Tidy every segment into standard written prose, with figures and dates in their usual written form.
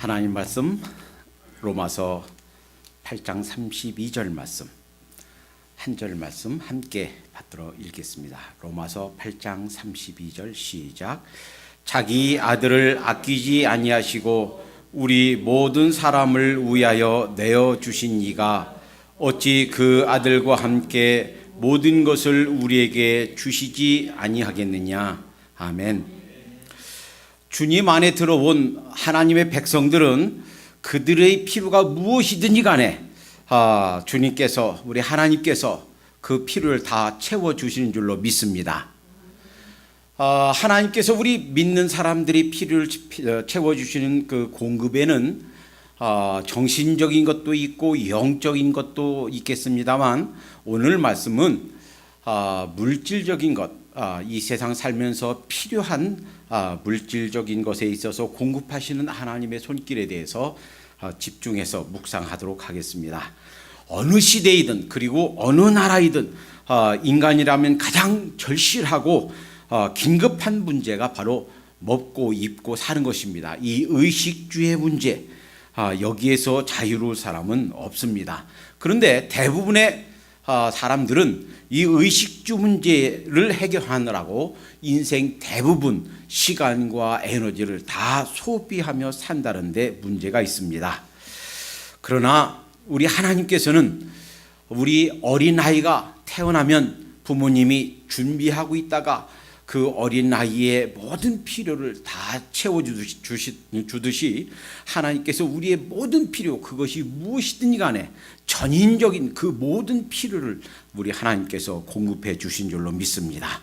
하나님 말씀 로마서 8장 32절 말씀 한 절 말씀 함께 받들어 읽겠습니다. 로마서 8장 32절 시작. 자기 아들을 아끼지 아니하시고 우리 모든 사람을 위하여 내어 주신 이가 어찌 그 아들과 함께 모든 것을 우리에게 주시지 아니하겠느냐. 아멘. 주님 안에 들어온 하나님의 백성들은 그들의 필요가 무엇이든지 간에 주님께서, 우리 하나님께서 그 필요를 다 채워주시는 줄로 믿습니다. 하나님께서 우리 믿는 사람들이 필요를 채워주시는 그 공급에는 정신적인 것도 있고 영적인 것도 있겠습니다만, 오늘 말씀은 물질적인 것, 이 세상 살면서 필요한 물질적인 것에 있어서 공급하시는 하나님의 손길에 대해서 집중해서 묵상하도록 하겠습니다. 어느 시대이든 그리고 어느 나라이든 인간이라면 가장 절실하고 긴급한 문제가 바로 먹고 입고 사는 것입니다. 이 의식주의 문제, 여기에서 자유로울 사람은 없습니다. 그런데 대부분의 사람들은 이 의식주 문제를 해결하느라고 인생 대부분 시간과 에너지를 다 소비하며 산다는데 문제가 있습니다. 그러나 우리 하나님께서는 우리 어린아이가 태어나면 부모님이 준비하고 있다가 그 어린아이의 모든 필요를 다 채워주듯이 하나님께서 우리의 모든 필요, 그것이 무엇이든지 간에 전인적인 그 모든 필요를 우리 하나님께서 공급해 주신 줄로 믿습니다.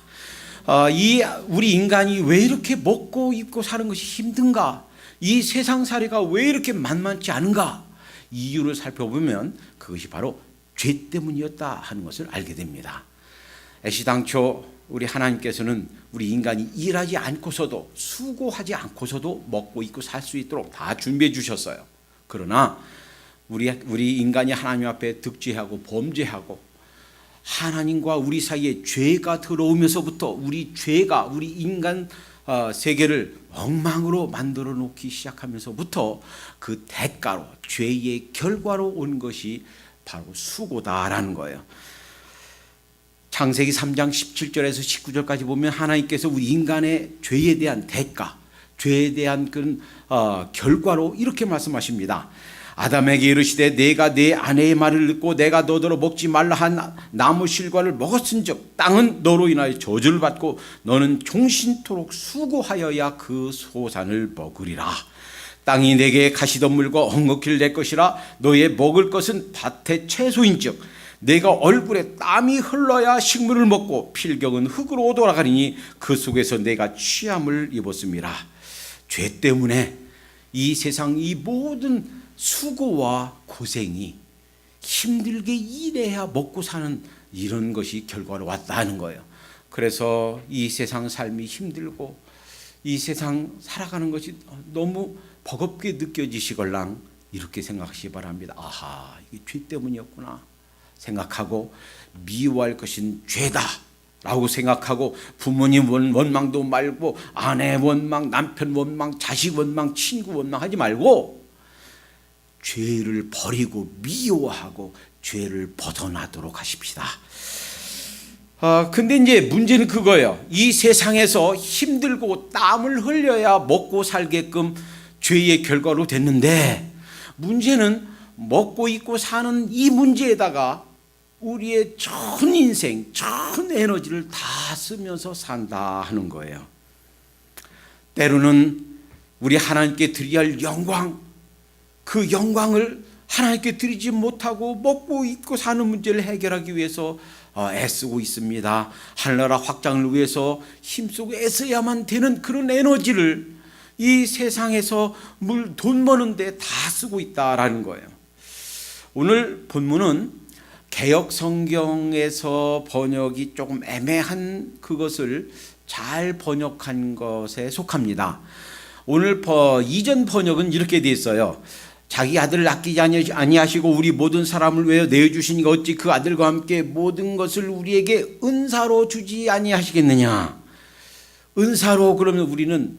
우리 인간이 왜 이렇게 먹고 입고 사는 것이 힘든가? 이 세상살이가 왜 이렇게 만만치 않은가? 이유를 살펴보면 그것이 바로 죄 때문이었다 하는 것을 알게 됩니다. 애시당초 우리 하나님께서는 우리 인간이 일하지 않고서도, 수고하지 않고서도 먹고 입고 살 수 있도록 다 준비해 주셨어요. 그러나 우리 인간이 하나님 앞에 득죄하고 범죄하고 하나님과 우리 사이에 죄가 들어오면서부터 우리 죄가 우리 인간 세계를 엉망으로 만들어 놓기 시작하면서부터 그 대가로, 죄의 결과로 온 것이 바로 수고다라는 거예요. 창세기 3장 17절에서 19절까지 보면 하나님께서 우리 인간의 죄에 대한 대가, 죄에 대한 그 결과로 이렇게 말씀하십니다. 아담에게 이르시되 내가 내 아내의 말을 듣고 내가 너더러 먹지 말라 한 나무 실과를 먹었은즉 땅은 너로 인하여 저주를 받고 너는 종신토록 수고하여야 그 소산을 먹으리라. 땅이 내게 가시덤물과 엉겅퀴를 낼 것이라. 너의 먹을 것은 밭의 채소인즉 내가 얼굴에 땀이 흘러야 식물을 먹고 필경은 흙으로 돌아가리니 그 속에서 내가 취함을 입었음이라. 죄 때문에 이 세상 이 모든 수고와 고생이 힘들게 일해야 먹고 사는 이런 것이 결과로 왔다는 거예요. 그래서 이 세상 삶이 힘들고 이 세상 살아가는 것이 너무 버겁게 느껴지시걸랑 이렇게 생각하시기 바랍니다. 아하, 이게 죄 때문이었구나 생각하고 미워할 것은 죄다 라고 생각하고 부모님 원망도 말고 아내 원망, 남편 원망, 자식 원망, 친구 원망하지 말고 죄를 버리고 미워하고 죄를 벗어나도록 하십시다. 근데 이제 문제는 그거예요. 이 세상에서 힘들고 땀을 흘려야 먹고 살게끔 죄의 결과로 됐는데, 문제는 먹고 입고 사는 이 문제에다가 우리의 전 인생, 전 에너지를 다 쓰면서 산다 하는 거예요. 때로는 우리 하나님께 드려야 할 영광, 그 영광을 하나님께 드리지 못하고 먹고 입고 사는 문제를 해결하기 위해서 애쓰고 있습니다. 하늘나라 확장을 위해서 힘쓰고 애써야만 되는 그런 에너지를 이 세상에서 돈 버는데 다 쓰고 있다라는 거예요. 오늘 본문은 개역 성경에서 번역이 조금 애매한 그것을 잘 번역한 것에 속합니다. 오늘 이전 번역은 이렇게 되어 있어요. 자기 아들을 아끼지 아니하시고 우리 모든 사람을 위하여 내어주시니까 어찌 그 아들과 함께 모든 것을 우리에게 은사로 주지 아니하시겠느냐. 은사로, 그러면 우리는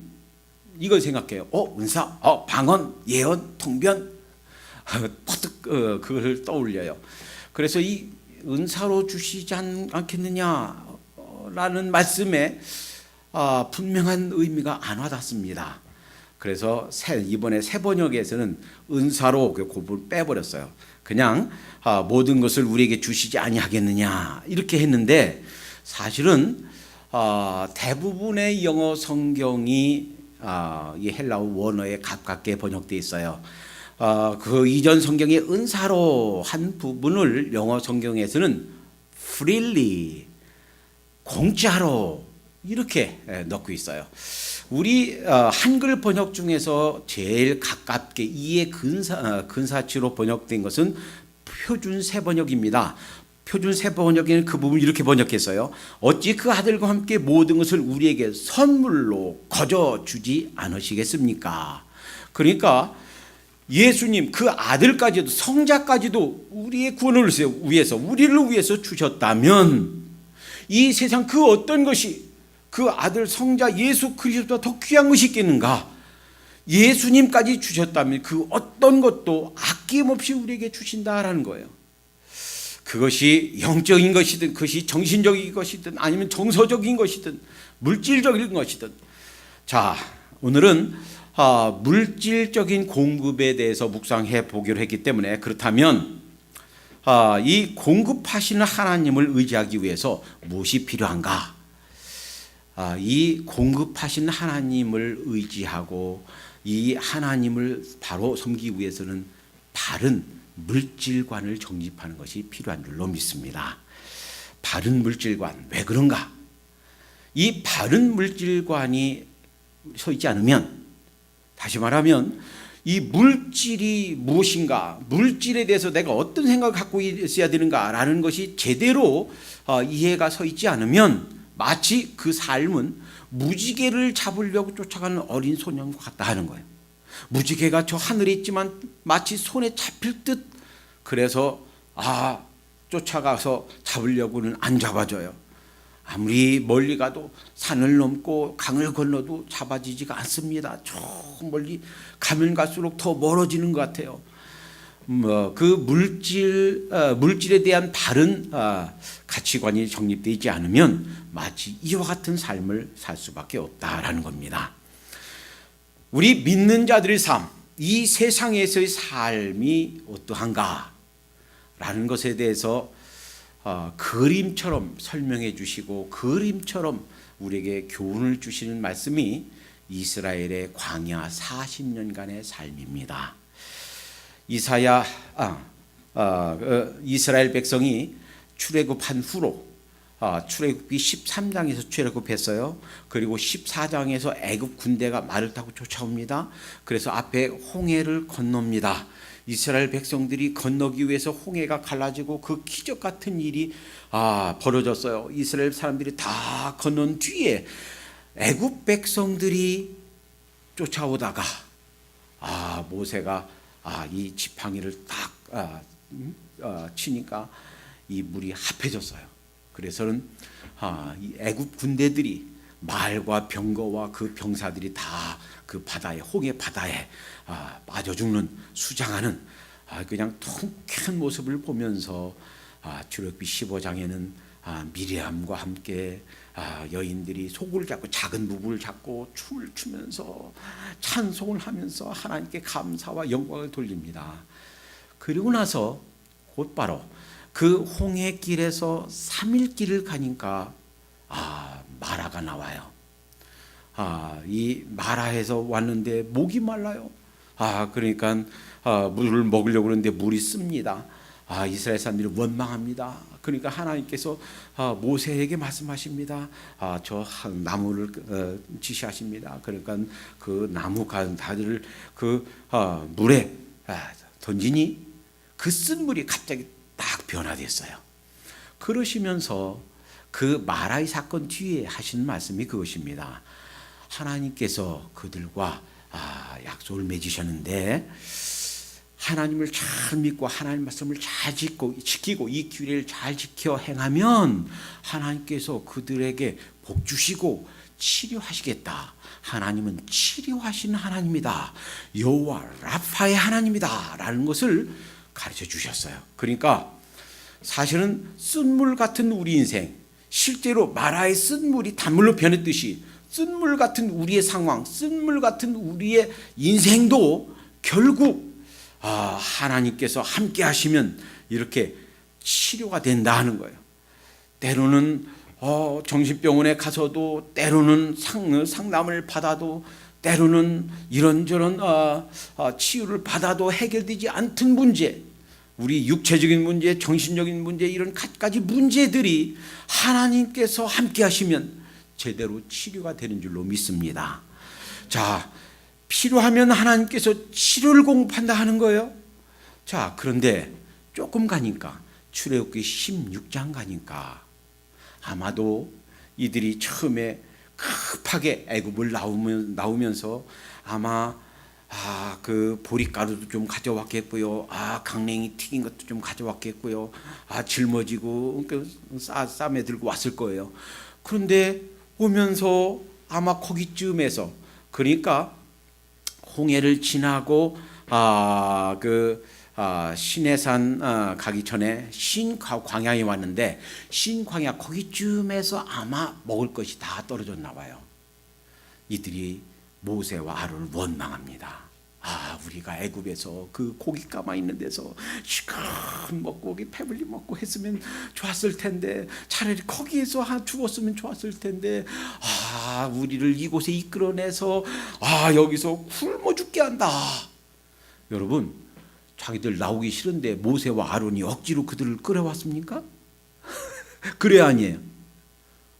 이걸 생각해요. 은사, 방언, 예언, 통변, 퍼뜩 그걸 떠올려요. 그래서 이 은사로 주시지 않겠느냐라는 말씀에 분명한 의미가 안 와닿습니다. 그래서 이번에 새 번역에서는 은사로 그 부분을 빼버렸어요. 그냥 모든 것을 우리에게 주시지 아니하겠느냐 이렇게 했는데, 사실은 대부분의 영어 성경이 이 헬라어 원어에 가깝게 번역되어 있어요. 그 이전 성경의 은사로 한 부분을 영어 성경에서는 freely, 공짜로 이렇게 넣고 있어요. 우리 한글 번역 중에서 제일 가깝게 이해 근사치로 번역된 것은 표준 새 번역입니다. 표준 새 번역에는 그 부분을 이렇게 번역했어요. 어찌 그 아들과 함께 모든 것을 우리에게 선물로 거저 주지 않으시겠습니까? 그러니까 예수님 그 아들까지도, 성자까지도 우리의 구원을 위해서, 우리를 위해서 주셨다면 이 세상 그 어떤 것이 그 아들 성자 예수 그리스도보다 더 귀한 것이 있겠는가? 예수님까지 주셨다면 그 어떤 것도 아낌없이 우리에게 주신다라는 거예요. 그것이 영적인 것이든, 그것이 정신적인 것이든, 아니면 정서적인 것이든, 물질적인 것이든. 자, 오늘은 물질적인 공급에 대해서 묵상해 보기로 했기 때문에, 그렇다면 이 공급하시는 하나님을 의지하기 위해서 무엇이 필요한가? 이 공급하신 하나님을 의지하고 이 하나님을 바로 섬기기 위해서는 바른 물질관을 정립하는 것이 필요한 줄로 믿습니다. 바른 물질관, 왜 그런가? 이 바른 물질관이 서 있지 않으면, 다시 말하면 이 물질이 무엇인가, 물질에 대해서 내가 어떤 생각을 갖고 있어야 되는가라는 것이 제대로 이해가 서 있지 않으면 마치 그 삶은 무지개를 잡으려고 쫓아가는 어린 소년과 같다 하는 거예요. 무지개가 저 하늘에 있지만 마치 손에 잡힐 듯, 그래서 쫓아가서 잡으려고는 안 잡아줘요. 아무리 멀리 가도 산을 넘고 강을 건너도 잡아지지가 않습니다. 저 멀리 가면 갈수록 더 멀어지는 것 같아요. 그 물질에 대한 바른 가치관이 정립되지 않으면 마치 이와 같은 삶을 살 수밖에 없다라는 겁니다. 우리 믿는 자들의 삶, 이 세상에서의 삶이 어떠한가? 라는 것에 대해서 그림처럼 설명해 주시고 그림처럼 우리에게 교훈을 주시는 말씀이 이스라엘의 광야 40년간의 삶입니다. 이스라엘 백성이 출애굽한 후로, 출애굽기 13장에서 출애굽했어요. 그리고 14장에서 애굽 군대가 말을 타고 쫓아옵니다. 그래서 앞에 홍해를 건넙니다. 이스라엘 백성들이 건너기 위해서 홍해가 갈라지고 그 기적 같은 일이 벌어졌어요. 이스라엘 사람들이 다 건넌 뒤에 애굽 백성들이 쫓아오다가 모세가 이 지팡이를 딱 치니까 이 물이 합해졌어요. 그래서는 이 애굽 군대들이, 말과 병거와 그 병사들이 다 그 바다에, 홍해 바다에 빠져 죽는, 수장하는 그냥 통쾌한 모습을 보면서 출애굽기 15장에는 미리암과 함께 여인들이 속을 잡고, 작은 부부를 잡고 춤을 추면서 찬송을 하면서 하나님께 감사와 영광을 돌립니다. 그리고 나서 곧바로 그 홍해길에서 3일 길을 가니까 마라가 나와요. 이 마라에서 왔는데 목이 말라요. 그러니까 물을 먹으려고 하는데 물이 씁니다. 이스라엘 사람들이 원망합니다. 그러니까 하나님께서 모세에게 말씀하십니다. 저 나무를 지시하십니다. 그러니까 그 나무 가지를 그 물에 던지니 그 쓴 물이 갑자기 딱 변화됐어요. 그러시면서 그 마라의 사건 뒤에 하신 말씀이 그것입니다. 하나님께서 그들과 약속을 맺으셨는데, 하나님을 잘 믿고 하나님 말씀을 잘 지키고 이 규례를 잘 지켜 행하면 하나님께서 그들에게 복 주시고 치료하시겠다. 하나님은 치료하시는 하나님이다. 여호와 라파의 하나님이다 라는 것을 가르쳐 주셨어요. 그러니까 사실은 쓴물 같은 우리 인생, 실제로 마라의 쓴물이 단물로 변했듯이 쓴물 같은 우리의 상황, 쓴물 같은 우리의 인생도 결국 하나님께서 함께 하시면 이렇게 치료가 된다 하는 거예요. 때로는 정신병원에 가서도, 때로는 상담을 받아도, 때로는 이런저런 치유를 받아도 해결되지 않던 문제, 우리 육체적인 문제, 정신적인 문제, 이런 갖가지 문제들이 하나님께서 함께 하시면 제대로 치료가 되는 줄로 믿습니다. 자, 필요하면 하나님께서 치료를 공급한다 하는 거예요. 자, 그런데 조금 가니까, 출애굽기 16장 가니까 아마도 이들이 처음에 급하게 애굽을 나오면서 아마 그 보리가루도 좀 가져왔겠고요. 강냉이 튀긴 것도 좀 가져왔겠고요. 짊어지고 쌈에 들고 왔을 거예요. 그런데 오면서 아마 거기쯤에서, 그러니까 홍해를 지나고 시내산 가기 전에 신광야에 왔는데, 신광야 거기쯤에서 아마 먹을 것이 다 떨어졌나 봐요. 이들이 모세와 아론을 원망합니다. 우리가 애굽에서 그 고기 감아 있는 데서 시간 먹고 배불리 먹고 했으면 좋았을 텐데, 차라리 거기에서 죽었으면 좋았을 텐데, 우리를 이곳에 이끌어내서 여기서 굶어 죽게 한다. 여러분, 자기들 나오기 싫은데 모세와 아론이 억지로 그들을 끌어왔습니까? 그래, 아니에요?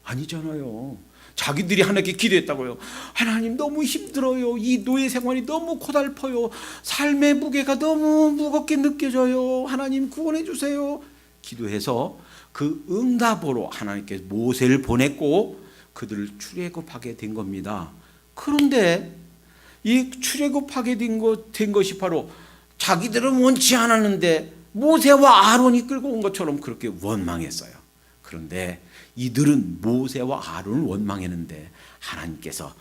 아니잖아요. 자기들이 하나님께 기도했다고요. 하나님, 너무 힘들어요. 이 노예 생활이 너무 고달퍼요. 삶의 무게가 너무 무겁게 느껴져요. 하나님 구원해 주세요. 기도해서 그 응답으로 하나님께서 모세를 보냈고 그들을 출애굽하게 된 겁니다. 그런데 이 출애굽하게 된 것이 바로 자기들은 원치 않았는데 모세와 아론이 끌고 온 것처럼 그렇게 원망했어요. 그런데 이들은 모세와 아론을 원망했는데 하나님께서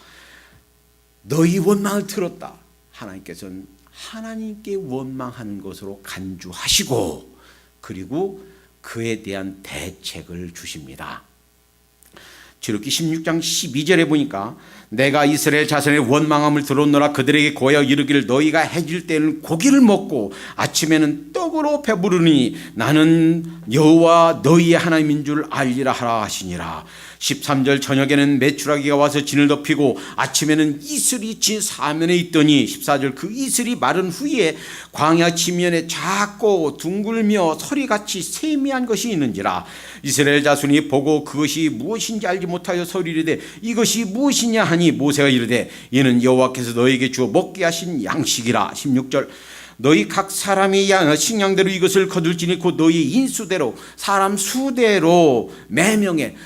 너희 원망을 들었다. 하나님께서는 하나님께 원망하는 것으로 간주하시고, 그리고 그에 대한 대책을 주십니다. 출애굽기 16장 12절에 보니까 내가 이스라엘 자손의 원망함을 들었노라. 그들에게 고하여 이르기를 너희가 해질 때는 고기를 먹고 아침에는 떡으로 배부르니 나는 여호와 너희의 하나님인 줄 알리라 하라 하시니라. 13절 저녁에는 메추라기가 와서 진을 덮이고 아침에는 이슬이 진 사면에 있더니 14절 그 이슬이 마른 후에 광야 지면에 작고 둥글며 서리같이 세미한 것이 있는지라. 이스라엘 자손이 보고 그것이 무엇인지 알지 못하여 소리이르되 이것이 무엇이냐 하니 모세가 이르되 이는 여호와께서 너에게 주어 먹게 하신 양식이라. 16절 너희 각 사람이 식량대로 이것을 거둘지니 곧 너희 인수대로 사람 수대로 매명에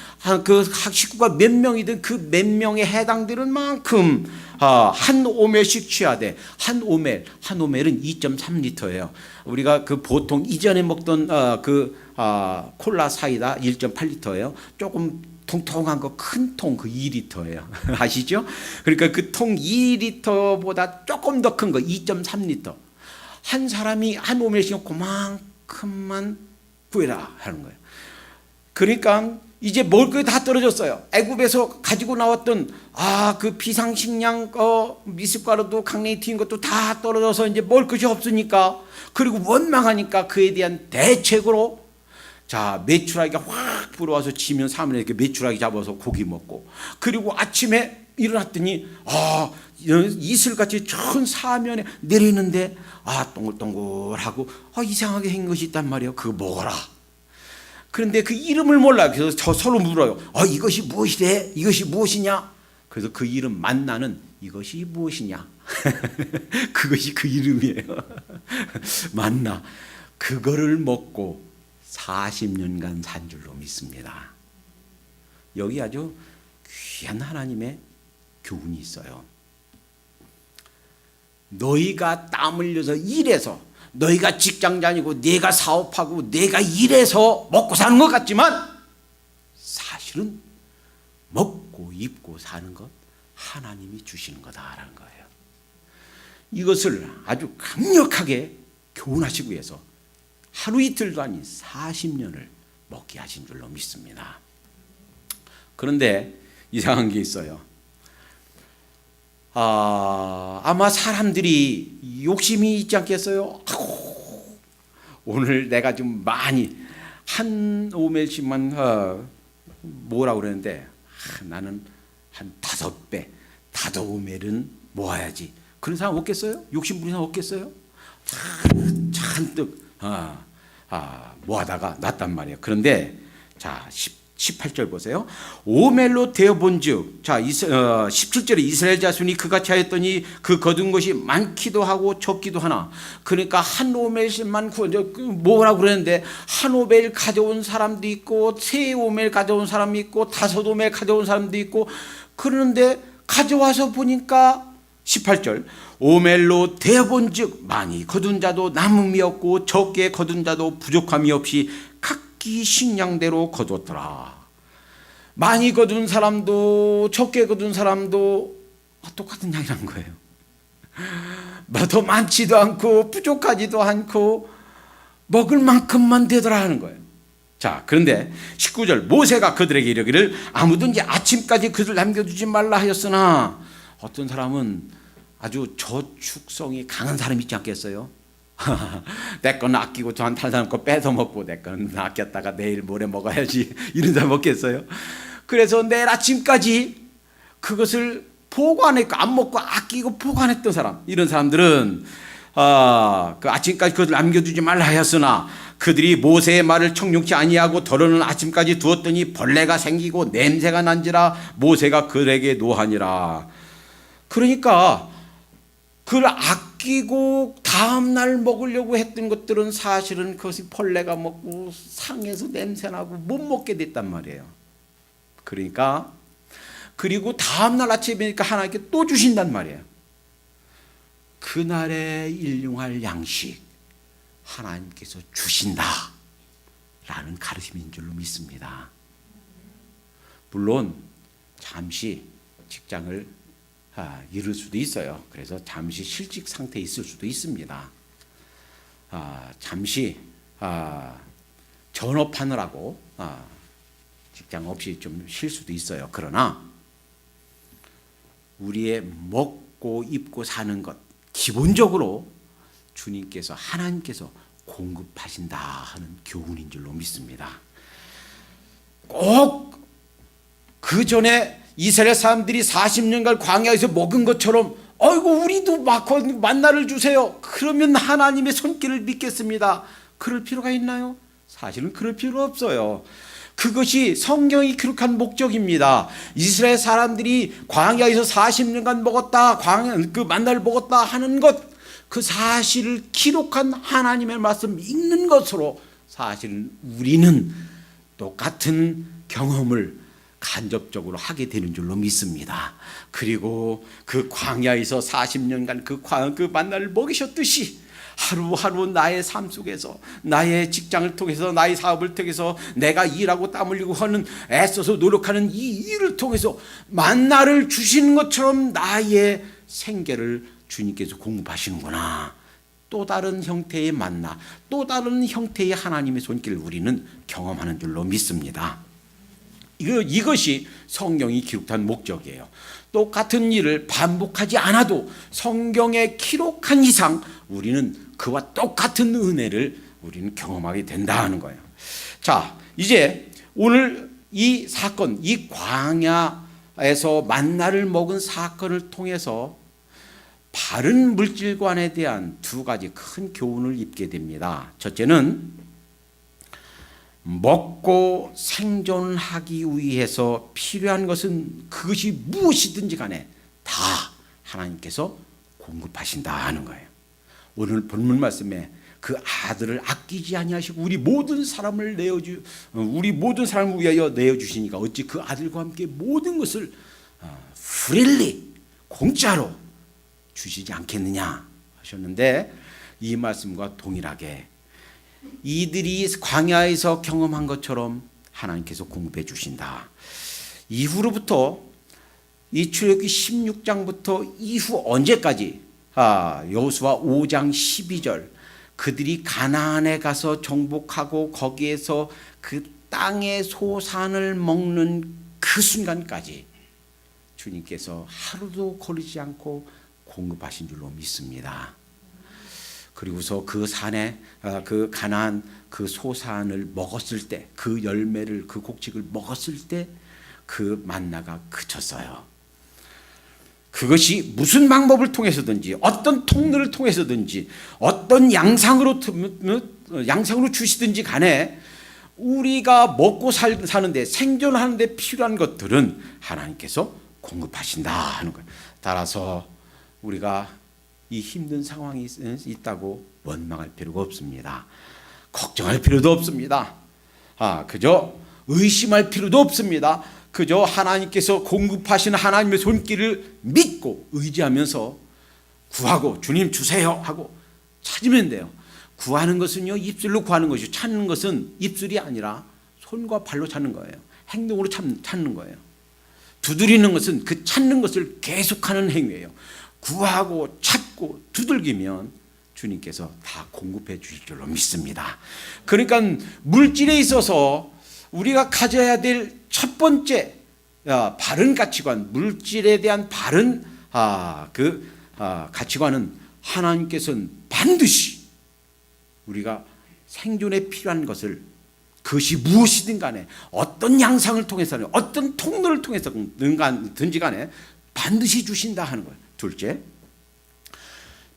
그 각 식구가 몇 명이든 그 몇 명에 해당되는 만큼 한 오멜씩 취하되, 한 오멜은 2.3리터예요. 우리가 그 보통 이전에 먹던 콜라 사이다 1.8리터예요. 조금 통통한 거 큰 통 그 2리터예요. 아시죠? 그러니까 그 통 2리터보다 조금 더 큰 거 2.3리터. 한 사람이 한 오멜씩 그만큼만 구해라 하는 거예요. 그러니까 이제 먹을 거 다 떨어졌어요. 애굽에서 가지고 나왔던 그 비상식량 미숫가루도 강냉이 튀긴 것도 다 떨어져서 이제 먹을 것이 없으니까, 그리고 원망하니까 그에 대한 대책으로 메추라기가 확 불어와서 지면 사면에 이렇게 메추라기 잡아서 고기 먹고, 그리고 아침에 일어났더니 이슬같이 큰 사면에 내리는데 동글동글하고 이상하게 생긴 것이 있단 말이에요. 그거 먹어라. 그런데 그 이름을 몰라요. 그래서 서로 물어요. 이것이 무엇이래? 이것이 무엇이냐? 그래서 그 이름 만나는 이것이 무엇이냐? 그것이 그 이름이에요. 만나. 그거를 먹고 40년간 산 줄로 믿습니다. 여기 아주 귀한 하나님의 교훈이 있어요. 너희가 땀 흘려서 일해서, 너희가 직장 다니고 내가 사업하고 내가 일해서 먹고 사는 것 같지만 사실은 먹고 먹고 입고 사는 것 하나님이 주시는 거다라는 거예요. 이것을 아주 강력하게 교훈하시기 위해서 하루 이틀도 아닌 40년을 먹게 하신 줄로 믿습니다. 그런데 이상한 게 있어요. 아마 사람들이 욕심이 있지 않겠어요? 오늘 내가 좀 많이 한 오멜씩만 뭐라고 그러는데 나는 한 5배, 5오멜은 모아야지. 그런 사람 없겠어요? 욕심 부리는 사람 없겠어요? 잔뜩 모아다가 놨단 말이에요. 그런데 자 18절 보세요. 오멜로 되어본즉, 자 17절에 이스라엘 자손이 그같이 하였더니 그 거둔 것이 많기도 하고 적기도 하나. 그러니까 한 오멜씩만 뭐라고 그러는데 한 오멜 가져온 사람도 있고 세 오멜 가져온 사람이 있고 5오멜 가져온 사람도 있고 그러는데 가져와서 보니까 18절 오멜로 되어본즉 많이 거둔 자도 남음이 없고 적게 거둔 자도 부족함이 없이 각기 식량대로 거두었더라. 많이 거둔 사람도 적게 거둔 사람도 똑같은 양이라는 거예요. 더 많지도 않고 부족하지도 않고 먹을 만큼만 되더라 하는 거예요. 자, 그런데 19절 모세가 그들에게 이르기를 아무든지 아침까지 그들 남겨두지 말라 하였으나, 어떤 사람은 아주 저축성이 강한 사람이 있지 않겠어요? 내 거는 아끼고 저한 다른 사람 거 뺏어 먹고 내 거는 아꼈다가 내일 모레 먹어야지 이런 사람 없겠어요? 그래서 내일 아침까지 그것을 보관했고 안 먹고 아끼고 보관했던 사람, 이런 사람들은 그 아침까지 그것을 남겨두지 말라 하였으나 그들이 모세의 말을 청룡치 아니하고 더러는 아침까지 두었더니 벌레가 생기고 냄새가 난지라 모세가 그들에게 노하니라. 그러니까 그걸 아끼고 다음날 먹으려고 했던 것들은 사실은 그것이 벌레가 먹고 상해서 냄새나고 못 먹게 됐단 말이에요. 그러니까 그리고 다음날 아침이니까 하나님께 또 주신단 말이에요. 그날에 일용할 양식 하나님께서 주신다라는 가르침인 줄로 믿습니다. 물론 잠시 직장을 잃을 수도 있어요. 그래서 잠시 실직 상태에 있을 수도 있습니다. 잠시 전업하느라고 직장 없이 좀 쉴 수도 있어요. 그러나 우리의 먹고 입고 사는 것 기본적으로 주님께서, 하나님께서 공급하신다 하는 교훈인 줄로 믿습니다. 꼭 그 전에 이스라엘 사람들이 40년간 광야에서 먹은 것처럼 아이고 우리도 만나를 주세요, 그러면 하나님의 손길을 믿겠습니다, 그럴 필요가 있나요? 사실은 그럴 필요 없어요. 그것이 성경이 기록한 목적입니다. 이스라엘 사람들이 광야에서 40년간 먹었다, 그 만나를 먹었다 하는 것, 그 사실을 기록한 하나님의 말씀 읽는 것으로 사실은 우리는 똑같은 경험을 간접적으로 하게 되는 줄로 믿습니다. 그리고 그 광야에서 40년간 그 만나를 먹이셨듯이 하루하루 나의 삶 속에서, 나의 직장을 통해서, 나의 사업을 통해서, 내가 일하고 땀 흘리고 하는, 애써서 노력하는 이 일을 통해서 만나를 주시는 것처럼 나의 생계를 주님께서 공급하시는구나. 또 다른 형태의 만나, 또 다른 형태의 하나님의 손길을 우리는 경험하는 줄로 믿습니다. 이것이 성경이 기록한 목적이에요. 똑같은 일을 반복하지 않아도 성경에 기록한 이상 우리는 그와 똑같은 은혜를 우리는 경험하게 된다 하는 거예요. 자, 이제 오늘 이 사건, 이 광야에서 만나를 먹은 사건을 통해서 바른 물질관에 대한 두 가지 큰 교훈을 입게 됩니다. 첫째는 먹고 생존하기 위해서 필요한 것은 그것이 무엇이든지 간에 다 하나님께서 공급하신다 하는 거예요. 오늘 본문 말씀에 그 아들을 아끼지 아니하시고 우리 모든 사람을 위하여 내어 주시니까 어찌 그 아들과 함께 모든 것을 프릴리 공짜로 주시지 않겠느냐 하셨는데, 이 말씀과 동일하게 이들이 광야에서 경험한 것처럼 하나님께서 공급해 주신다. 이후로부터 이 출애굽기 16장부터 이후 언제까지 여호수아 5장 12절 그들이 가나안에 가서 정복하고 거기에서 그 땅의 소산을 먹는 그 순간까지 주님께서 하루도 거르지 않고 공급하신 줄로 믿습니다. 그리고서 그 산에 그 가나안 그 소산을 먹었을 때 그 열매를 그 곡식을 먹었을 때 그 만나가 그쳤어요. 그것이 무슨 방법을 통해서든지 어떤 통로를 통해서든지 어떤 양상으로 주시든지 간에 우리가 먹고 사는데 생존하는데 필요한 것들은 하나님께서 공급하신다 하는 거예요. 따라서 우리가 이 힘든 상황이 있다고 원망할 필요가 없습니다. 걱정할 필요도 없습니다. 그저 의심할 필요도 없습니다. 그저 하나님께서 공급하시는 하나님의 손길을 믿고 의지하면서 구하고 주님 주세요 하고 찾으면 돼요. 구하는 것은요 입술로 구하는 것이고 찾는 것은 입술이 아니라 손과 발로 찾는 거예요. 행동으로 찾는 거예요. 두드리는 것은 그 찾는 것을 계속하는 행위예요. 구하고 찾고 두들기면 주님께서 다 공급해 주실 줄로 믿습니다. 그러니까 물질에 있어서 우리가 가져야 될 첫 번째 바른 가치관, 물질에 대한 바른 가치관은 하나님께서는 반드시 우리가 생존에 필요한 것을 그것이 무엇이든 간에 어떤 양상을 통해서는 어떤 통로를 통해서든지 간에 반드시 주신다 하는 거예요. 둘째,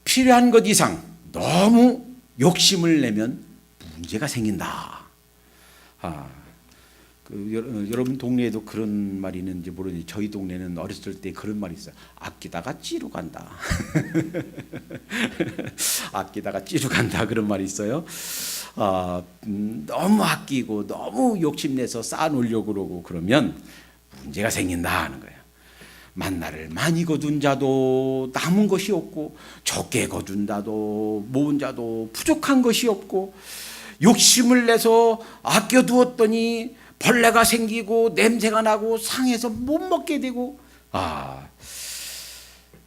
필요한 것 이상 너무 욕심을 내면 문제가 생긴다. 여러분 동네에도 그런 말이 있는지 모르는데 저희 동네는 어렸을 때 그런 말이 있어요. 아끼다가 찌루 간다. 아끼다가 찌루 간다 그런 말이 있어요. 너무 아끼고 너무 욕심내서 쌓아놓으려고 그러고 그러면 문제가 생긴다 하는 거예요. 만나를 많이 거둔 자도 남은 것이 없고 적게 거둔 자도 모은 자도 부족한 것이 없고 욕심을 내서 아껴두었더니 벌레가 생기고 냄새가 나고 상해서 못 먹게 되고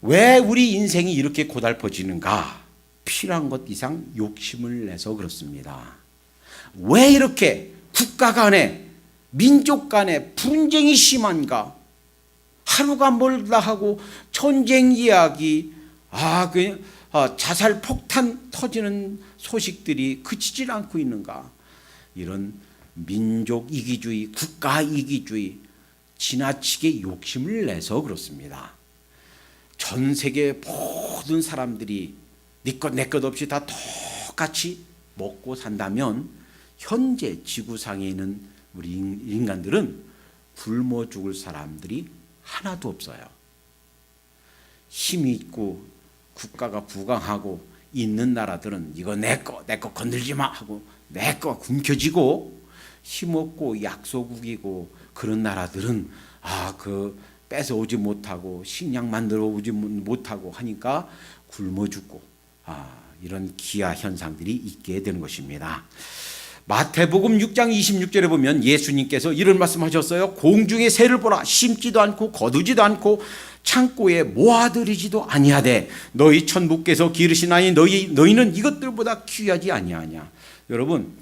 왜 우리 인생이 이렇게 고달퍼지는가? 필요한 것 이상 욕심을 내서 그렇습니다. 왜 이렇게 국가 간에 민족 간에 분쟁이 심한가? 하루가 멀다 하고 전쟁 이야기, 자살 폭탄 터지는 소식들이 그치질 않고 있는가? 이런 민족 이기주의, 국가 이기주의, 지나치게 욕심을 내서 그렇습니다. 전 세계 모든 사람들이 네 것 내 것 없이 다 똑같이 먹고 산다면 현재 지구상에 있는 우리 인간들은 굶어 죽을 사람들이 하나도 없어요. 힘이 있고 국가가 부강하고 있는 나라들은 이거 내 거 건들지 마 하고 내 거 굶겨지고 힘없고 약소국이고 그런 나라들은 뺏어오지 못하고 식량 만들어 오지 못하고 하니까 굶어 죽고 이런 기아 현상들이 있게 되는 것입니다. 마태복음 6장 26절에 보면 예수님께서 이런 말씀하셨어요. 공중의 새를 보라. 심지도 않고 거두지도 않고 창고에 모아들이지도 아니하되 너희 천부께서 기르시나니 너희는 이것들보다 귀하지 아니하냐. 여러분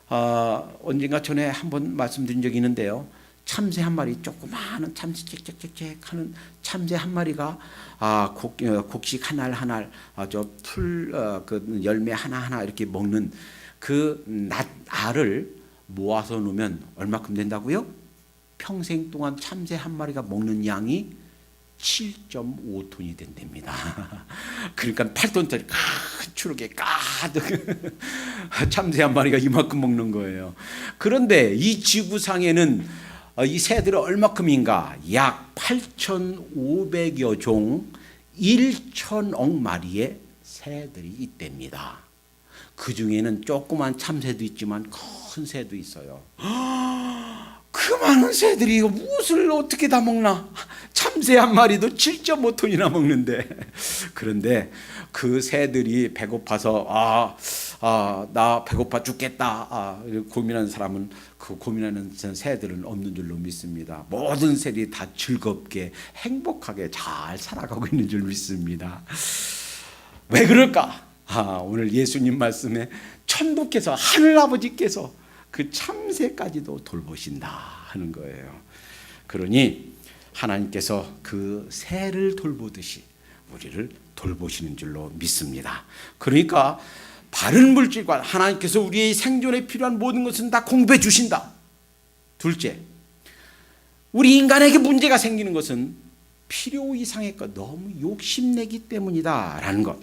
언젠가 전에 한번 말씀드린 적이 있는데요. 참새 한 마리, 조그마한 참새 짹짹짹짹 하는 참새 한 마리가 곡식 한 알 그 열매 하나 이렇게 먹는 그 알을 모아서 놓으면 얼마큼 된다고요? 평생 동안 참새 한 마리가 먹는 양이 7.5톤이 된답니다. 그러니까 8톤짜리 큰 추룩에 가득 참새 한 마리가 이만큼 먹는 거예요. 그런데 이 지구상에는 이 새들은 얼마큼인가? 약 8,500여 종 1,000억 마리의 새들이 있답니다. 그 중에는 조그만 참새도 있지만 큰 새도 있어요. 그 많은 새들이 무엇을 어떻게 다 먹나? 참새 한 마리도 7.5톤이나 먹는데 그런데 그 새들이 배고파서 나 배고파 죽겠다 고민하는 사람은 그 고민하는 새들은 없는 줄로 믿습니다. 모든 새들이 다 즐겁게 행복하게 잘 살아가고 있는 줄 믿습니다. 왜 그럴까? 오늘 예수님 말씀에 천부께서, 하늘아버지께서 그 참새까지도 돌보신다 하는 거예요. 그러니 하나님께서 그 새를 돌보듯이 우리를 돌보시는 줄로 믿습니다. 그러니까 바른 물질과 하나님께서 우리의 생존에 필요한 모든 것은 다 공급해 주신다. 둘째, 우리 인간에게 문제가 생기는 것은 필요 이상의 것, 너무 욕심내기 때문이다 라는 것.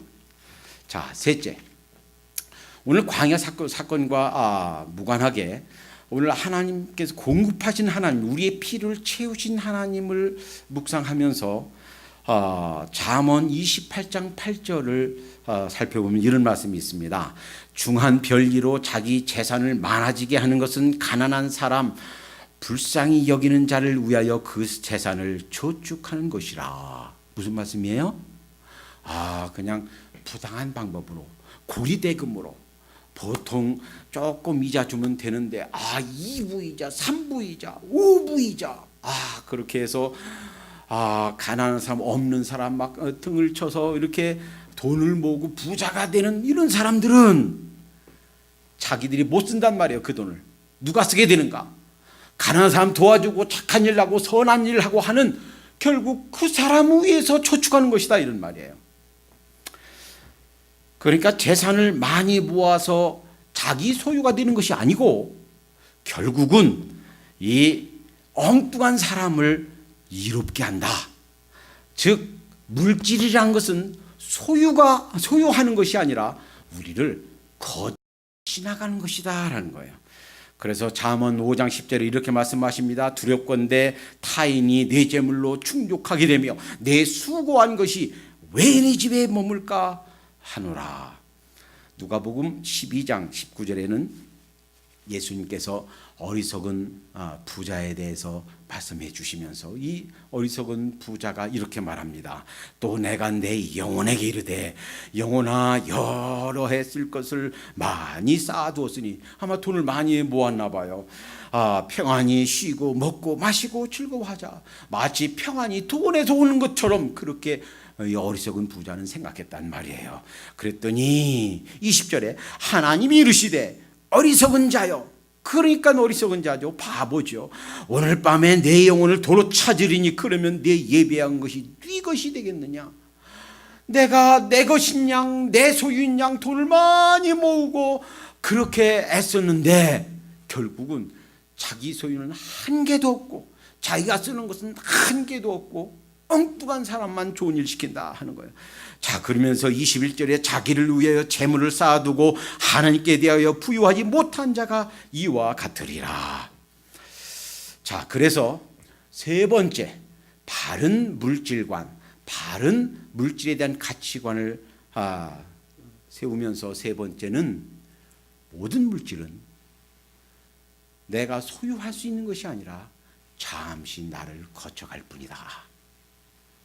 자, 셋째, 오늘 광야 사건과 무관하게 오늘 하나님께서 공급하신 하나님, 우리의 필요를 채우신 하나님을 묵상하면서 잠언 28장 8절을 살펴보면 이런 말씀이 있습니다. 중한 별리로 자기 재산을 많아지게 하는 것은 가난한 사람, 불쌍히 여기는 자를 위하여 그 재산을 저축하는 것이라. 무슨 말씀이에요? 그냥 부당한 방법으로, 고리대금으로 보통 조금 이자 주면 되는데 2부 이자, 3부 이자, 5부 이자, 그렇게 해서 가난한 사람, 없는 사람 막 등을 쳐서 이렇게 돈을 모으고 부자가 되는 이런 사람들은 자기들이 못 쓴단 말이에요. 그 돈을 누가 쓰게 되는가? 가난한 사람 도와주고 착한 일 하고 선한 일 하고 하는, 결국 그 사람 위해서 저축하는 것이다 이런 말이에요. 그러니까 재산을 많이 모아서 자기 소유가 되는 것이 아니고 결국은 이 엉뚱한 사람을 이롭게 한다. 즉 물질이란 것은 소유하는 것이 아니라 우리를 지나가는 것이다 라는 거예요. 그래서 잠언 5장 10절에 이렇게 말씀하십니다. 두렵건대 타인이 내 재물로 충족하게 되며 내 수고한 것이 왜 내 집에 머물까 하노라. 누가복음 12장 19절에는 예수님께서 어리석은 부자에 대해서 말씀해 주시면서 이 어리석은 부자가 이렇게 말합니다. 또 내가 내 영혼에게 이르되 영혼아 여러 해 쓸 것을 많이 쌓아두었으니, 아마 돈을 많이 모았나 봐요. 평안히 쉬고 먹고 마시고 즐거워하자. 마치 평안이 돈에서 오는 것처럼 그렇게 이 어리석은 부자는 생각했단 말이에요. 그랬더니 20절에 하나님이 이르시되 어리석은 자여, 그러니까 어리석은 자죠. 바보죠. 오늘 밤에 내 영혼을 도로 찾으리니 그러면 내 예배한 것이 네 것이 되겠느냐? 내가 내 것인 양, 내 소유인 양 돈을 많이 모으고 그렇게 애썼는데 결국은 자기 소유는 한 개도 없고 자기가 쓰는 것은 한 개도 없고 엉뚱한 사람만 좋은 일 시킨다 하는 거예요. 자, 그러면서 21절에 자기를 위하여 재물을 쌓아두고 하나님께 대하여 부유하지 못한 자가 이와 같으리라. 자, 그래서 세 번째, 바른 물질관, 바른 물질에 대한 가치관을 세우면서 세 번째는 모든 물질은 내가 소유할 수 있는 것이 아니라 잠시 나를 거쳐갈 뿐이다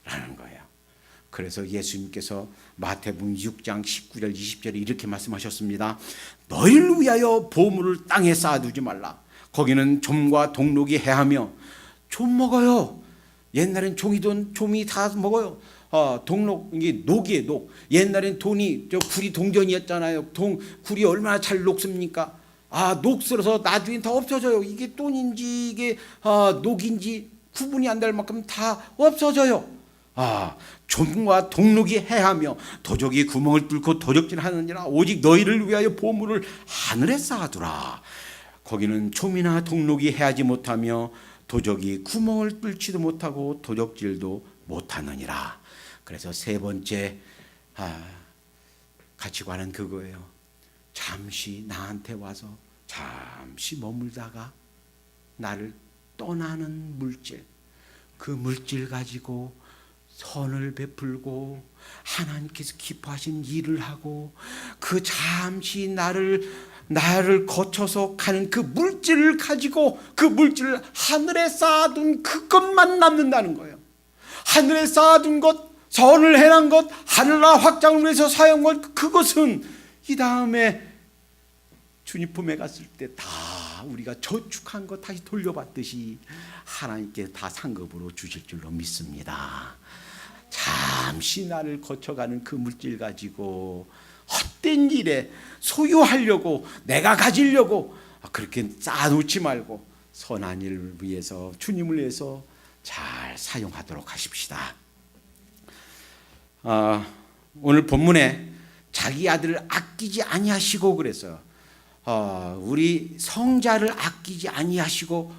라는 거예요. 그래서 예수님께서 마태복음 6장 19절 20절에 이렇게 말씀하셨습니다. 너희를 위하여 보물을 땅에 쌓아두지 말라. 거기는 좀과 동록이 해하며, 좀 먹어요. 옛날엔 종이돈 좀이 다 먹어요. 동록, 이게 녹이에요, 녹. 옛날엔 돈이 구리 동전이었잖아요. 구리 얼마나 잘 녹습니까? 녹슬어서 나중엔 다 없어져요. 이게 돈인지 이게 녹인지 구분이 안 될 만큼 다 없어져요. 좀과 동록이 해하며 도적이 구멍을 뚫고 도적질하느니라. 오직 너희를 위하여 보물을 하늘에 쌓아두라. 거기는 좀이나 동록이 해하지 못하며 도적이 구멍을 뚫지도 못하고 도적질도 못하느니라. 그래서 세 번째 가치관은 그거예요. 잠시 나한테 와서 잠시 머물다가 나를 떠나는 물질, 그 물질 가지고 선을 베풀고 하나님께서 기뻐하신 일을 하고 그 잠시 나를 거쳐서 가는 그 물질을 가지고 그 물질을 하늘에 쌓아둔 그것만 남는다는 거예요. 하늘에 쌓아둔 것, 선을 행한 것, 하늘나라 확장을 위해서 사용한 것, 그것은 이 다음에 주님 품에 갔을 때 다 우리가 저축한 거 다시 돌려받듯이 하나님께 다 상급으로 주실 줄로 믿습니다. 잠시 나를 거쳐가는 그 물질 가지고 헛된 일에 소유하려고 내가 가지려고 그렇게 쌓아놓지 말고 선한 일을 위해서 주님을 위해서 잘 사용하도록 하십시다. 오늘 본문에 자기 아들을 아끼지 아니하시고 그래서 우리 성자를 아끼지 아니하시고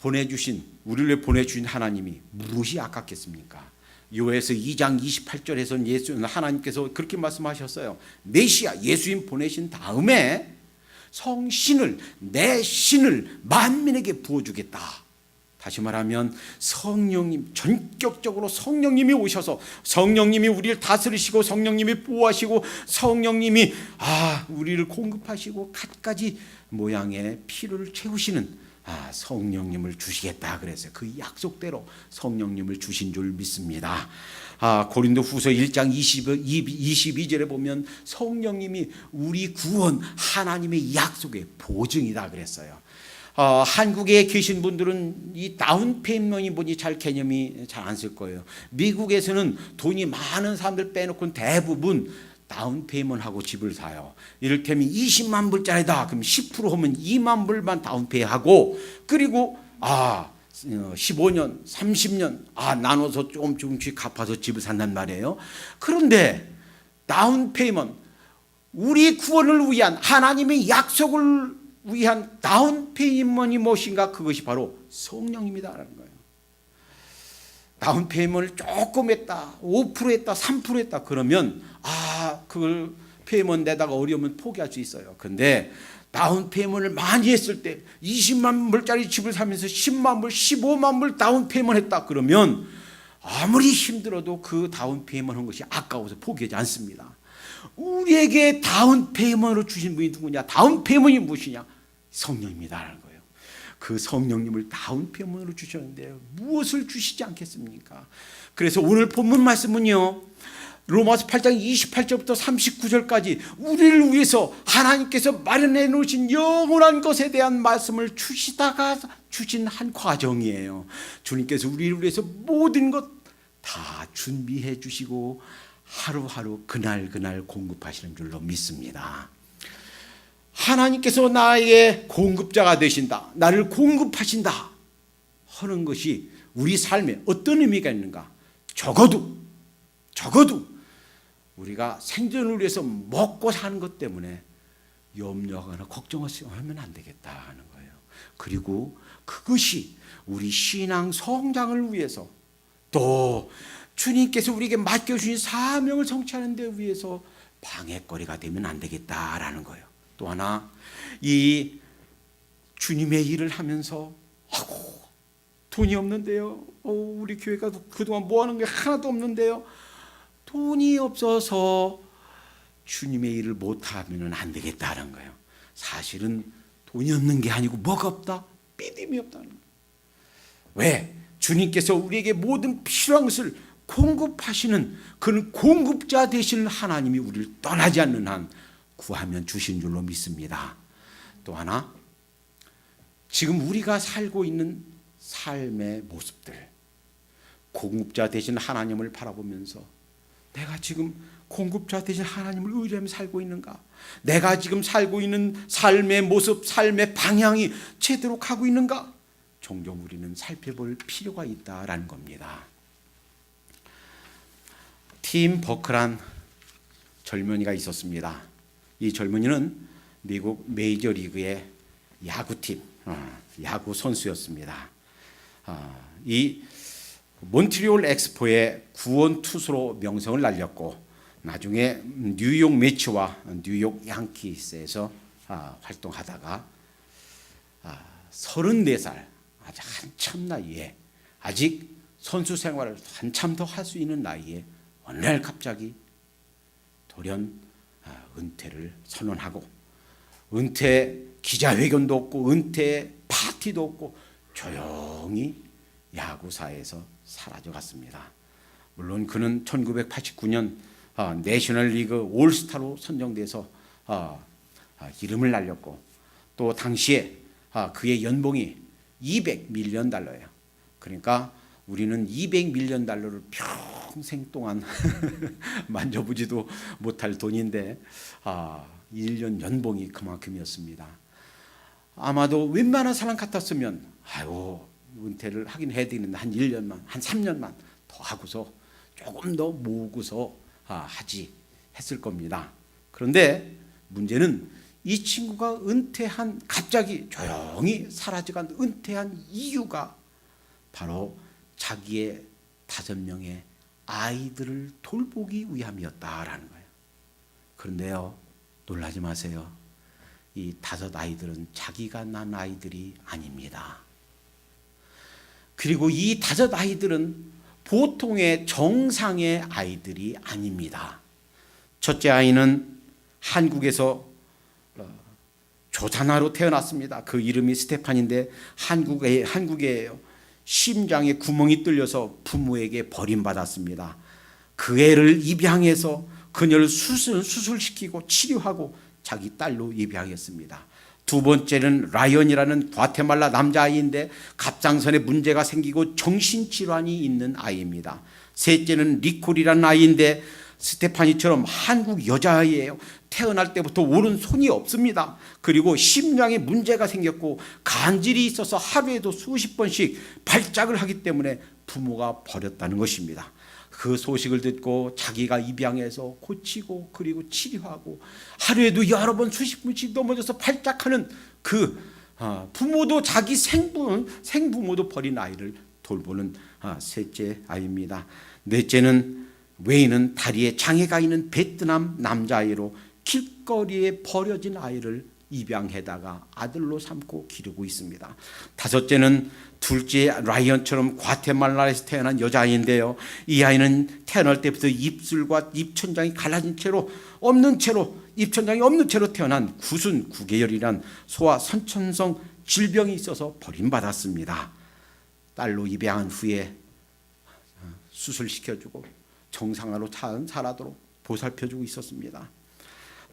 우리를 위해 보내주신 하나님이 무엇이 아깝겠습니까? 요에서 2장 28절에서 예수는 하나님께서 그렇게 말씀하셨어요. 메시아 예수님 보내신 다음에 성신을 내 신을 만민에게 부어주겠다. 다시 말하면 성령님, 전격적으로 성령님이 오셔서 성령님이 우리를 다스리시고 성령님이 보호하시고 성령님이 우리를 공급하시고 갖가지 모양의 필요를 채우시는 성령님을 주시겠다 그래서 그 약속대로 성령님을 주신 줄 믿습니다. 고린도후서 1장 22절에 보면 성령님이 우리 구원 하나님의 약속의 보증이다 그랬어요. 한국에 계신 분들은 이 다운페이먼이 뭔지 잘 개념이 잘 안 쓸 거예요. 미국에서는 돈이 많은 사람들 빼놓고는 대부분 다운페이먼하고 집을 사요. 이를테면 20만 불짜리다. 그럼 10% 하면 2만 불만 다운페이하고 그리고 15년, 30년 나눠서 조금씩 갚아서 집을 산단 말이에요. 그런데 다운페이먼, 우리 구원을 위한 하나님의 약속을 위한 다운페이먼이 무엇인가? 그것이 바로 성령님이다라는 거예요. 다운페이먼을 조금 했다, 5% 했다, 3% 했다 그러면 그걸 페이먼 내다가 어려우면 포기할 수 있어요. 근데 다운페이먼을 많이 했을 때 20만 불짜리 집을 사면서 10만 불, 15만 불 다운페이먼 했다 그러면 아무리 힘들어도 그 다운페이먼 한 것이 아까워서 포기하지 않습니다. 우리에게 다운페이먼으로 주신 분이 누구냐? 다운페이먼이 무엇이냐? 성령입니다라는 거예요. 그 성령님을 다운페이먼으로 주셨는데 무엇을 주시지 않겠습니까? 그래서 오늘 본문 말씀은요, 로마서 8장 28절부터 39절까지 우리를 위해서 하나님께서 마련해 놓으신 영원한 것에 대한 말씀을 주시다가 주신 한 과정이에요. 주님께서 우리를 위해서 모든 것 다 준비해 주시고 하루하루 그날 공급하시는 줄로 믿습니다. 하나님께서 나의 공급자가 되신다, 나를 공급하신다 하는 것이 우리 삶에 어떤 의미가 있는가? 적어도 우리가 생존을 위해서 먹고 사는 것 때문에 염려하거나 걱정하면 안 되겠다 하는 거예요. 그리고 그것이 우리 신앙 성장을 위해서 또 주님께서 우리에게 맡겨주신 사명을 성취하는 데 위해서 방해거리가 되면 안 되겠다라는 거예요. 또 하나, 이 주님의 일을 하면서 돈이 없는데요, 우리 교회가 그동안 모아놓은 게 하나도 없는데요, 돈이 없어서 주님의 일을 못하면 안 되겠다는 거예요. 사실은 돈이 없는 게 아니고 뭐가 없다? 믿음이 없다는 거예요. 왜? 주님께서 우리에게 모든 필요한 것을 공급하시는 그런 공급자 되시는 하나님이 우리를 떠나지 않는 한 구하면 주신 줄로 믿습니다. 또 하나, 지금 우리가 살고 있는 삶의 모습들, 공급자 되신 하나님을 바라보면서 내가 지금 공급자 되신 하나님을 의뢰하며 살고 있는가? 내가 지금 살고 있는 삶의 모습, 삶의 방향이 제대로 가고 있는가? 종종 우리는 살펴볼 필요가 있다라는 겁니다. 팀 버크란 젊은이가 있었습니다. 이 젊은이는 미국 메이저리그의 야구팀, 야구 선수였습니다. 이 몬트리올 엑스포의 구원 투수로 명성을 날렸고 나중에 뉴욕 매치와 뉴욕 양키스에서 활동하다가 34살 아주 한참 나이에, 아직 선수 생활을 한참 더 할 수 있는 나이에 어느 날 갑자기 돌연 은퇴를 선언하고, 은퇴 기자회견도 없고 은퇴 파티도 없고 조용히 야구사에서 사라져갔습니다. 물론 그는 1989년 내셔널리그 올스타로 선정돼서 이름을 날렸고, 또 당시에 그의 연봉이 200밀리언 달러예요. 그러니까 우리는 200밀리언 달러를 평생 동안 만져보지도 못할 돈인데 1년 연봉이 그만큼이었습니다. 아마도 웬만한 사람 같았으면 은퇴를 하긴 해야 되는데 한 1년만, 한 3년만 더 하고서 조금 더 모으고서 하지 했을 겁니다. 그런데 문제는 이 친구가 갑자기 조용히 사라져간 은퇴한 이유가 바로 자기의 5명의 아이들을 돌보기 위함이었다라는 거예요. 그런데요, 놀라지 마세요. 이 5 아이들은 자기가 낳은 아이들이 아닙니다. 그리고 이 5 아이들은 보통의 정상의 아이들이 아닙니다. 첫째 아이는 한국에서 조산아로 태어났습니다. 그 이름이 스테판인데 한국에요. 심장에 구멍이 뚫려서 부모에게 버림받았습니다. 그 애를 입양해서 그녀를 수술시키고 치료하고 자기 딸로 입양했습니다. 두 번째는 라이언이라는 과테말라 남자아이인데 갑상선에 문제가 생기고 정신질환이 있는 아이입니다. 셋째는 리콜이라는 아이인데 스테파니처럼 한국 여자아이예요. 태어날 때부터 오른손이 없습니다. 그리고 심장에 문제가 생겼고 간질이 있어서 하루에도 수십 번씩 발작을 하기 때문에 부모가 버렸다는 것입니다. 그 소식을 듣고 자기가 입양해서 고치고 그리고 치료하고 하루에도 여러 번 수십 번씩 넘어져서 발작하는 그 부모도 자기 생부모도 버린 아이를 돌보는 셋째 아이입니다. 넷째는 웨이는 다리에 장애가 있는 베트남 남자아이로 길거리에 버려진 아이를 입양해다가 아들로 삼고 기르고 있습니다. 다섯째는 둘째 라이언처럼 과테말라에서 태어난 여자아이인데요. 이 아이는 태어날 때부터 입술과 입천장이 갈라진 채로 입천장이 없는 채로 태어난 구순구개열이란 소아 선천성 질병이 있어서 버림받았습니다. 딸로 입양한 후에 수술시켜주고 정상화로 자라도록 보살펴주고 있었습니다.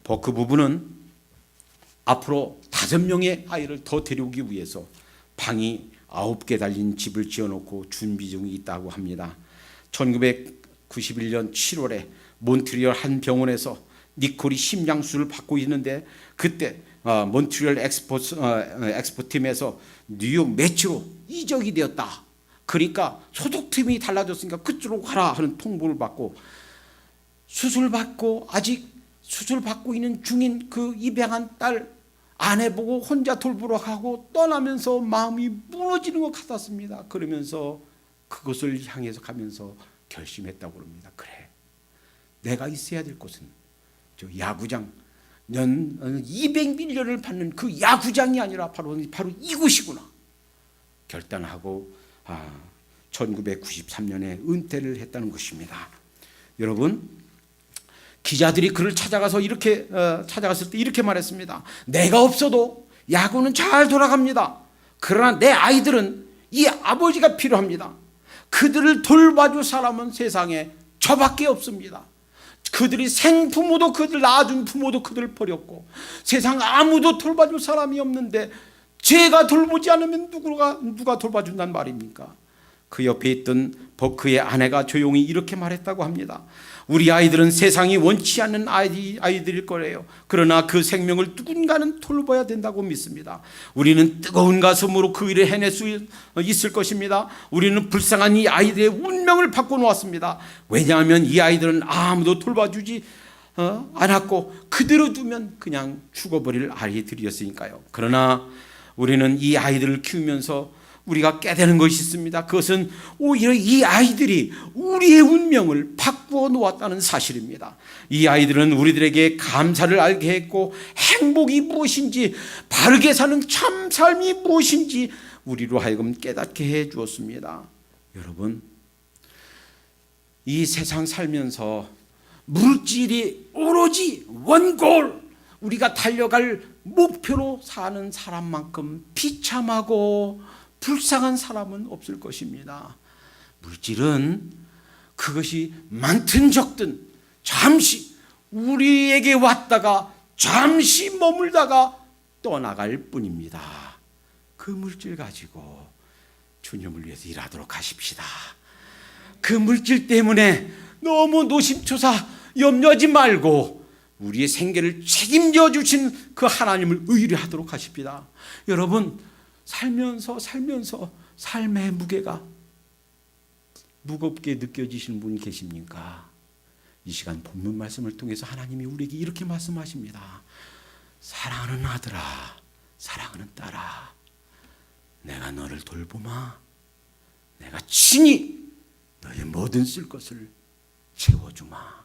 버크 부부는 앞으로 5명의 아이를 더 데려오기 위해서 방이 9개 달린 집을 지어놓고 준비 중에 있다고 합니다. 1991년 7월에 몬트리올 한 병원에서 니콜이 심장수술을 받고 있는데 그때 몬트리올 엑스포팀에서 뉴욕 매치로 이적이 되었다. 그러니까 소속팀이 달라졌으니까 그쪽으로 가라 하는 통보를 받고 아직 수술받고 있는 중인 그 입양한 딸 아내 보고 혼자 돌보러 가고 떠나면서 마음이 무너지는 것 같았습니다. 그러면서 그곳을 향해서 가면서 결심했다고 합니다. 그래, 내가 있어야 될 곳은 저 야구장, 년 200밀리언을 받는 그 야구장이 아니라 바로 이곳이구나 결단하고 1993년에 은퇴를 했다는 것입니다. 여러분, 기자들이 그를 찾아갔을 때 이렇게 말했습니다. 내가 없어도 야구는 잘 돌아갑니다. 그러나 내 아이들은 이 아버지가 필요합니다. 그들을 돌봐줄 사람은 세상에 저밖에 없습니다. 그들이 생부모도 그들 낳아준 부모도 그들을 버렸고 세상 아무도 돌봐줄 사람이 없는데 제가 돌보지 않으면 누가 돌봐준단 말입니까? 그 옆에 있던 버크의 아내가 조용히 이렇게 말했다고 합니다. 우리 아이들은 세상이 원치 않는 아이들일 거예요. 그러나 그 생명을 누군가는 돌봐야 된다고 믿습니다. 우리는 뜨거운 가슴으로 그 일을 해낼 수 있을 것입니다. 우리는 불쌍한 이 아이들의 운명을 바꿔놓았습니다. 왜냐하면 이 아이들은 아무도 돌봐주지 않았고 그대로 두면 그냥 죽어버릴 아이들이었으니까요. 그러나 우리는 이 아이들을 키우면서 우리가 깨닫는 것이 있습니다. 그것은 오히려 이 아이들이 우리의 운명을 바꾸어 놓았다는 사실입니다. 이 아이들은 우리들에게 감사를 알게 했고 행복이 무엇인지 바르게 사는 참 삶이 무엇인지 우리로 하여금 깨닫게 해 주었습니다. 여러분, 이 세상 살면서 물질이 오로지 원골 우리가 달려갈 목표로 사는 사람만큼 비참하고 불쌍한 사람은 없을 것입니다. 물질은 그것이 많든 적든 잠시 우리에게 왔다가 잠시 머물다가 떠나갈 뿐입니다. 그 물질 가지고 주님을 위해서 일하도록 하십시다. 그 물질 때문에 너무 노심초사 염려하지 말고 우리의 생계를 책임져 주신 그 하나님을 의뢰하도록 하십시다. 여러분, 살면서 삶의 무게가 무겁게 느껴지시는 분이 계십니까? 이 시간 본문 말씀을 통해서 하나님이 우리에게 이렇게 말씀하십니다. 사랑하는 아들아, 사랑하는 딸아, 내가 너를 돌보마. 내가 친히 너의 모든 쓸 것을 채워주마.